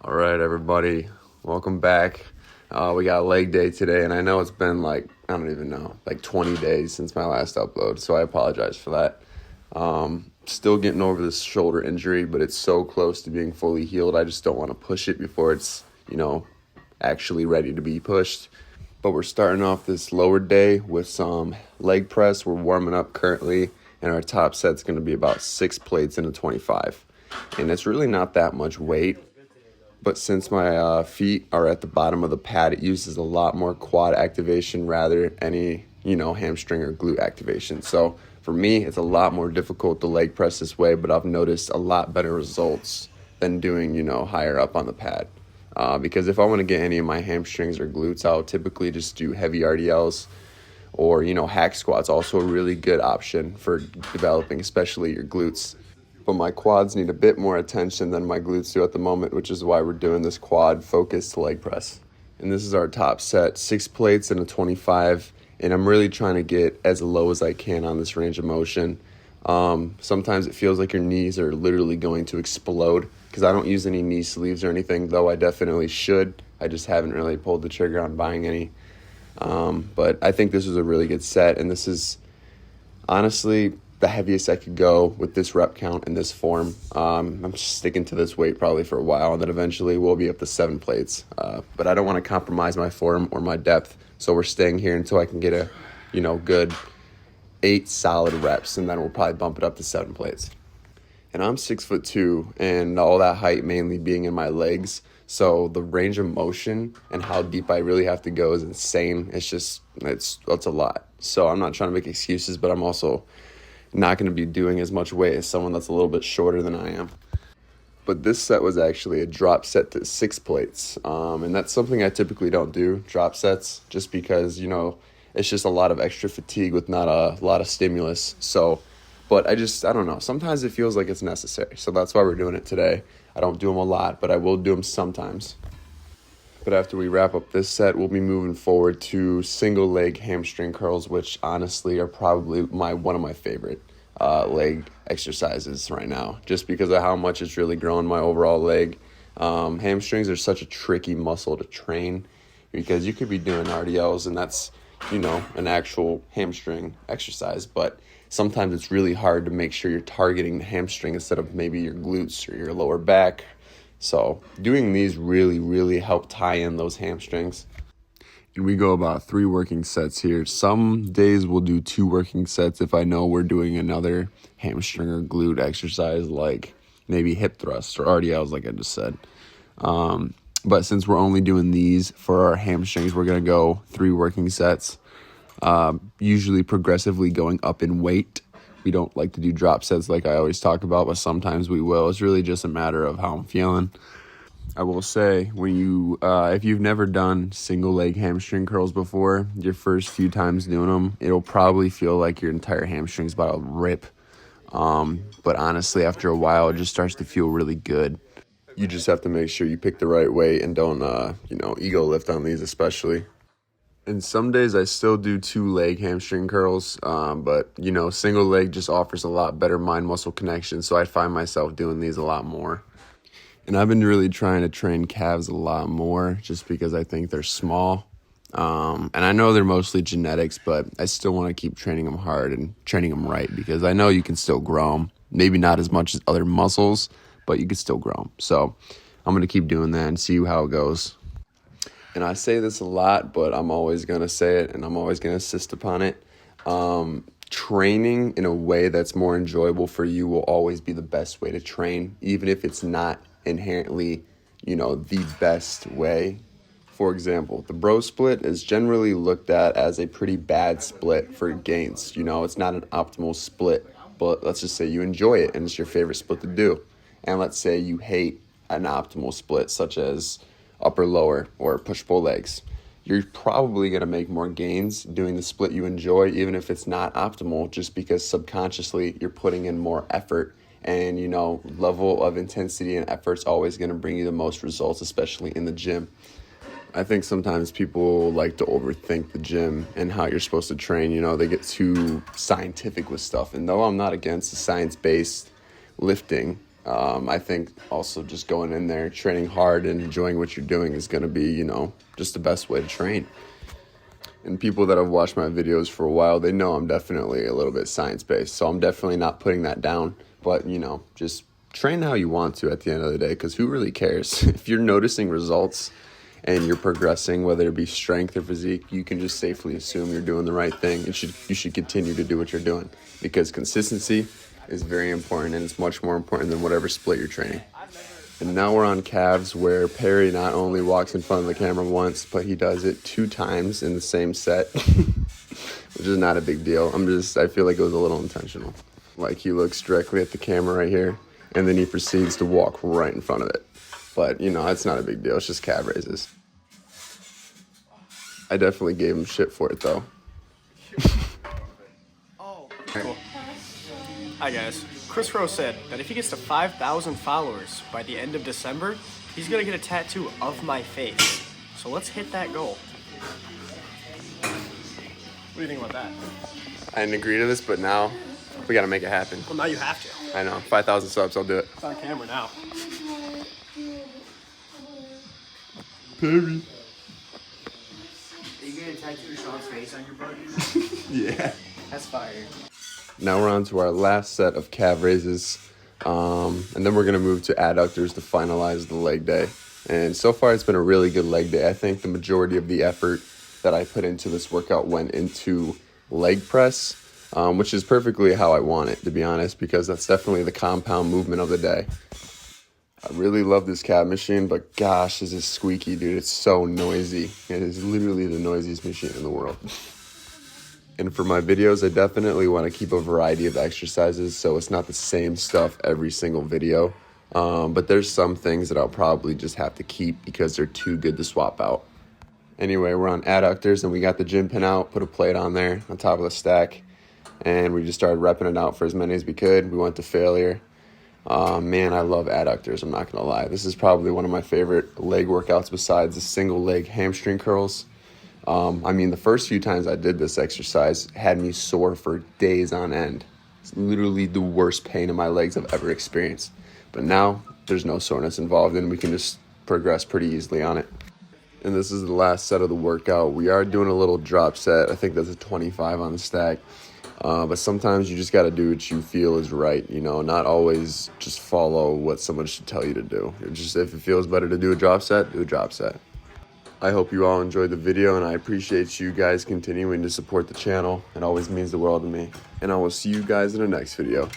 All right, everybody, welcome back. We got leg day today, and I know it's been I don't even know, 20 days since my last upload, so I apologize for that. Still getting over this shoulder injury, but it's so close to being fully healed. I just don't want to push it before it's, actually ready to be pushed. But we're starting off this lower day with some leg press. We're warming up currently, and our top set's going to be about 6 plates in a 25. And it's really not that much weight. But since my feet are at the bottom of the pad, it uses a lot more quad activation rather any, hamstring or glute activation. So for me, it's a lot more difficult to leg press this way, but I've noticed a lot better results than doing, higher up on the pad. Because if I want to get any of my hamstrings or glutes out, typically just do heavy RDLs or, hack squats. Also a really good option for developing, especially your glutes. But my quads need a bit more attention than my glutes do at the moment, which is why we're doing this quad-focused leg press. And this is our top set, 6 plates and a 25, and I'm really trying to get as low as I can on this range of motion. Sometimes it feels like your knees are literally going to explode because I don't use any knee sleeves or anything, though I definitely should. I just haven't really pulled the trigger on buying any. But I think this is a really good set, and this is honestly the heaviest I could go with this rep count and this form. I'm sticking to this weight probably for a while, and then eventually we'll be up to 7 plates. But I don't want to compromise my form or my depth, so we're staying here until I can get a, good 8 solid reps, and then we'll probably bump it up to 7 plates. And I'm 6'2", and all that height mainly being in my legs, so the range of motion and how deep I really have to go is insane. It's a lot. So I'm not trying to make excuses, but I'm also not going to be doing as much weight as someone that's a little bit shorter than I am. But this set was actually a drop set to 6 plates. And that's something I typically don't do, drop sets, just because, it's just a lot of extra fatigue with not a lot of stimulus. So, but I don't know. Sometimes it feels like it's necessary. So that's why we're doing it today. I don't do them a lot, but I will do them sometimes. But after we wrap up this set, we'll be moving forward to single leg hamstring curls, which honestly are probably one of my favorite leg exercises right now, just because of how much it's really grown my overall leg. Hamstrings are such a tricky muscle to train because you could be doing RDLs and that's, an actual hamstring exercise, but sometimes it's really hard to make sure you're targeting the hamstring instead of maybe your glutes or your lower back. So doing these really, really help tie in those hamstrings. And we go about 3 working sets here. Some days we'll do 2 working sets if I know we're doing another hamstring or glute exercise like maybe hip thrusts or RDLs like I just said. But since we're only doing these for our hamstrings, we're going to go 3 working sets, usually progressively going up in weight. We don't like to do drop sets like I always talk about, but sometimes we will. It's really just a matter of how I'm feeling. I will say, if you've never done single leg hamstring curls before, your first few times doing them, it'll probably feel like your entire hamstring's about to rip. But honestly, after a while, it just starts to feel really good. You just have to make sure you pick the right weight and don't, ego lift on these especially. And some days I still do 2 leg hamstring curls, but, single leg just offers a lot better mind-muscle connection, so I find myself doing these a lot more. And I've been really trying to train calves a lot more just because I think they're small. And I know they're mostly genetics, but I still want to keep training them hard and training them right because I know you can still grow them. Maybe not as much as other muscles, but you can still grow them. So I'm going to keep doing that and see how it goes. And I say this a lot, but I'm always going to say it and I'm always going to insist upon it. Training in a way that's more enjoyable for you will always be the best way to train, even if it's not inherently, the best way. For example, the bro split is generally looked at as a pretty bad split for gains. It's not an optimal split, but let's just say you enjoy it and it's your favorite split to do. And let's say you hate an optimal split, such as upper lower or push-pull legs. You're probably going to make more gains doing the split you enjoy, even if it's not optimal, just because subconsciously you're putting in more effort and, level of intensity and effort's always going to bring you the most results, especially in the gym. I think sometimes people like to overthink the gym and how you're supposed to train. They get too scientific with stuff. And though I'm not against the science-based lifting, I think also just going in there, training hard and enjoying what you're doing is going to be, you know, just the best way to train. And people that have watched my videos for a while, they know I'm definitely a little bit science-based. So I'm definitely not putting that down. But, you know, just train how you want to at the end of the day, because who really cares? If you're noticing results and you're progressing, whether it be strength or physique, you can just safely assume you're doing the right thing. And you should continue to do what you're doing, because consistency is very important, and it's much more important than whatever split you're training. And now we're on calves, where Perry not only walks in front of the camera once, but he does it 2 times in the same set, which is not a big deal. I feel like it was a little intentional. Like, he looks directly at the camera right here, and then he proceeds to walk right in front of it. But, you know, it's not a big deal. It's just calf raises. I definitely gave him shit for it, though. Oh, cool. Hi, guys. Chris Rowe said that if he gets to 5,000 followers by the end of December, he's going to get a tattoo of my face. So let's hit that goal. What do you think about that? I didn't agree to this, but now we got to make it happen. Well, now you have to. I know. 5,000 subs, I'll do it. It's on camera now. Perry. Are you gonna tattoo Sean's face on your butt? Yeah. That's fire. Now we're on to our last set of calf raises. And then we're going to move to adductors to finalize the leg day. And so far, it's been a really good leg day. I think the majority of the effort that I put into this workout went into leg press, which is perfectly how I want it, to be honest, because that's definitely the compound movement of the day. I really love this calf machine, but gosh, is it squeaky, dude. It's so noisy. It is literally the noisiest machine in the world. And for my videos, I definitely want to keep a variety of exercises, so it's not the same stuff every single video. But there's some things that I'll probably just have to keep because they're too good to swap out. Anyway, we're on adductors, and we got the gym pin out, put a plate on there on top of the stack, and we just started repping it out for as many as we could. We went to failure. Man, I love adductors, I'm not going to lie. This is probably one of my favorite leg workouts besides the single leg hamstring curls. I mean, the first few times I did this exercise had me sore for days on end. It's literally the worst pain in my legs I've ever experienced. But now there's no soreness involved, and we can just progress pretty easily on it. And this is the last set of the workout. We are doing a little drop set. I think that's a 25 on the stack. But sometimes you just got to do what you feel is right, you know, not always just follow what someone should tell you to do. Just if it feels better to do a drop set, do a drop set. I hope you all enjoyed the video, and I appreciate you guys continuing to support the channel. It always means the world to me. And I will see you guys in the next video.